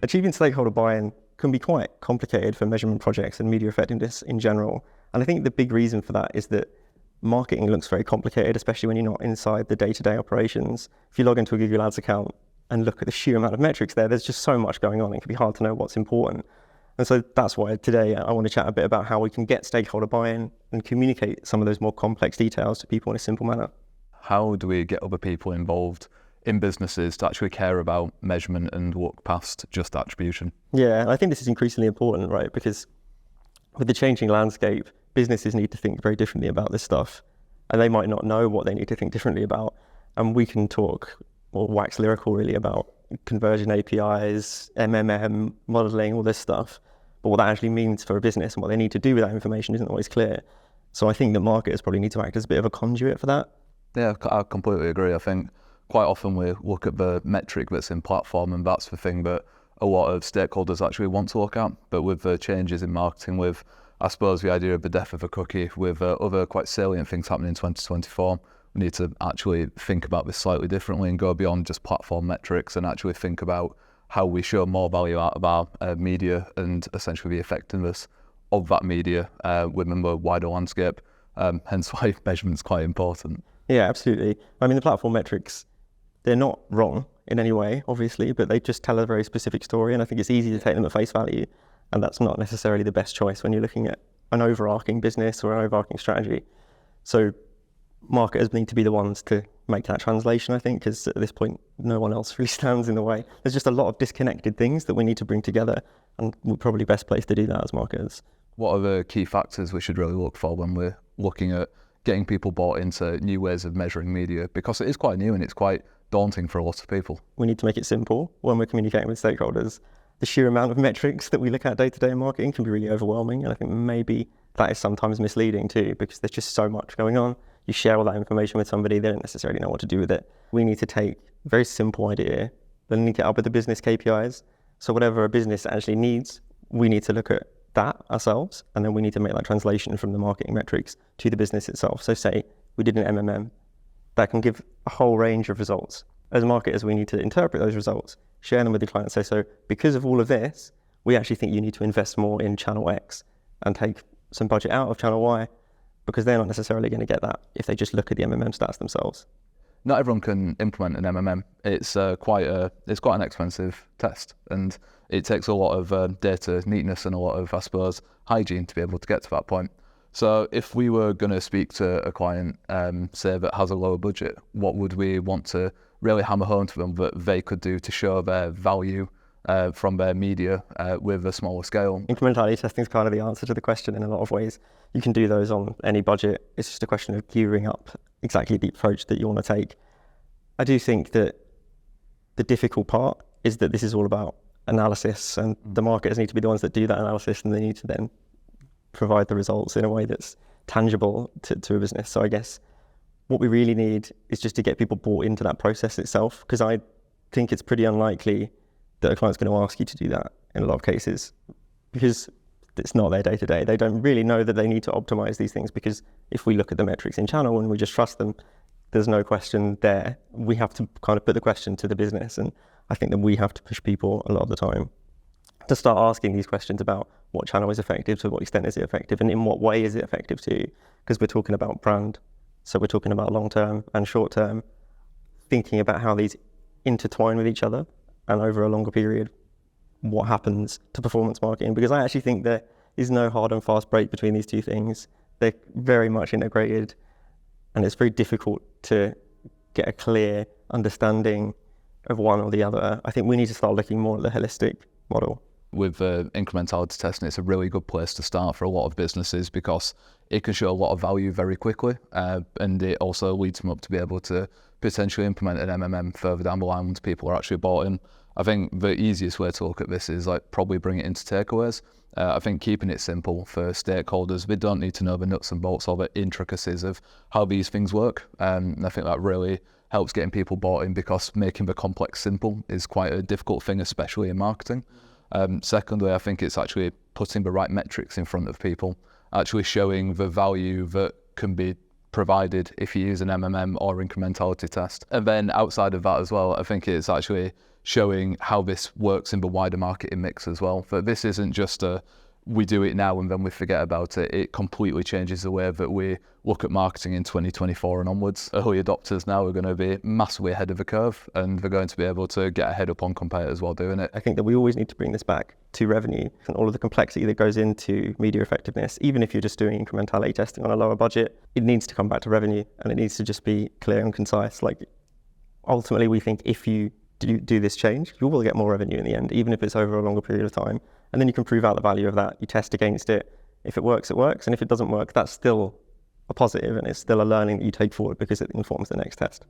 Achieving stakeholder buy-in can be quite complicated for measurement projects and media effectiveness in general. And I think the big reason for that is that marketing looks very complicated, especially when you're not inside the day-to-day operations. If you log into a Google Ads account and look at the sheer amount of metrics there's just so much going on. It can be hard to know what's important. And so that's why today I want to chat a bit about how we can get stakeholder buy-in and communicate some of those more complex details to people in a simple manner. How do we get other people involved in businesses to actually care about measurement and look past just attribution? Yeah, I think this is increasingly important, right? Because with the changing landscape, businesses need to think very differently about this stuff, and they might not know what they need to think differently about. And we can talk or wax lyrical really about conversion APIs, MMM, modeling, all this stuff. But what that actually means for a business and what they need to do with that information isn't always clear. So I think that marketers probably need to act as a bit of a conduit for that. Yeah, I completely agree. I think quite often we look at the metric that's in platform, and that's the thing that a lot of stakeholders actually want to look at. But with the changes in marketing, with I suppose the idea of the death of a cookie, with other quite salient things happening in 2024, we need to actually think about this slightly differently and go beyond just platform metrics and actually think about how we show more value out of our media and essentially the effectiveness of that media within the wider landscape. Hence why measurement's quite important. Yeah, absolutely. I mean, the platform metrics, they're not wrong in any way, obviously, but they just tell a very specific story, and I think it's easy to take them at face value, and that's not necessarily the best choice when you're looking at an overarching business or an overarching strategy. So marketers need to be the ones to make that translation, I think, because at this point, no one else really stands in the way. There's just a lot of disconnected things that we need to bring together, and we're probably best placed to do that as marketers. What are the key factors we should really look for when we're looking at getting people bought into new ways of measuring media? Because it is quite new and it's quite daunting for a lot of people. We need to make it simple when we're communicating with stakeholders. The sheer amount of metrics that we look at day-to-day in marketing can be really overwhelming, and I think maybe that is sometimes misleading too, because there's just so much going on. You share all that information with somebody, they don't necessarily know what to do with it. We need to take a very simple idea, then link it up with the business KPIs. So whatever a business actually needs, we need to look at that ourselves, and then we need to make that translation from the marketing metrics to the business itself. So say we did an MMM, that can give a whole range of results. As marketers, we need to interpret those results, share them with the client, say, so because of all of this, we actually think you need to invest more in channel X and take some budget out of channel Y, because they're not necessarily going to get that if they just look at the MMM stats themselves. Not everyone can implement an MMM. It's quite an expensive test, and it takes a lot of data neatness and a lot of, I suppose, hygiene to be able to get to that point. So if we were going to speak to a client, say, that has a lower budget, what would we want to really hammer home to them that they could do to show their value from their media with a smaller scale? Incrementality testing is kind of the answer to the question in a lot of ways. You can do those on any budget. It's just a question of gearing up exactly the approach that you want to take. I do think that the difficult part is that this is all about analysis, and the marketers need to be the ones that do that analysis, and they need to then provide the results in a way that's tangible to a business. So I guess what we really need is just to get people bought into that process itself, because I think it's pretty unlikely that a client's going to ask you to do that in a lot of cases, because it's not their day-to-day. They don't really know that they need to optimize these things, because if we look at the metrics in channel and we just trust them, there's no question there. We have to kind of put the question to the business, and I think that we have to push people a lot of the time to start asking these questions about what channel is effective, to what extent is it effective, and in what way is it effective too, because we're talking about brand, so we're talking about long-term and short-term, thinking about how these intertwine with each other, and over a longer period, what happens to performance marketing, because I actually think there is no hard and fast break between these two things. They're very much integrated, and it's very difficult to get a clear understanding of one or the other. I think we need to start looking more at the holistic model. With incrementality testing, it's a really good place to start for a lot of businesses, because it can show a lot of value very quickly, and it also leads them up to be able to potentially implement an MMM further down the line once people are actually bought in. I think the easiest way to look at this is probably bring it into takeaways. I think keeping it simple for stakeholders, they don't need to know the nuts and bolts or the intricacies of how these things work. And I think that really helps getting people bought in, because making the complex simple is quite a difficult thing, especially in marketing. Secondly, I think it's actually putting the right metrics in front of people, actually showing the value that can be provided if you use an MMM or incrementality test. And then outside of that as well, I think it's actually showing how this works in the wider marketing mix as well. But this isn't just we do it now and then we forget about it. It completely changes the way that we look at marketing in 2024 and onwards. Early adopters now are going to be massively ahead of the curve, and they're going to be able to get ahead up on competitors while doing it. I think that we always need to bring this back to revenue and all of the complexity that goes into media effectiveness. Even if you're just doing incrementality testing on a lower budget, it needs to come back to revenue, and it needs to just be clear and concise. Like, ultimately, we think if you do this change, you will get more revenue in the end, even if it's over a longer period of time. And then you can prove out the value of that. You test against it. If it works, it works. And if it doesn't work, that's still a positive, and it's still a learning that you take forward because it informs the next test.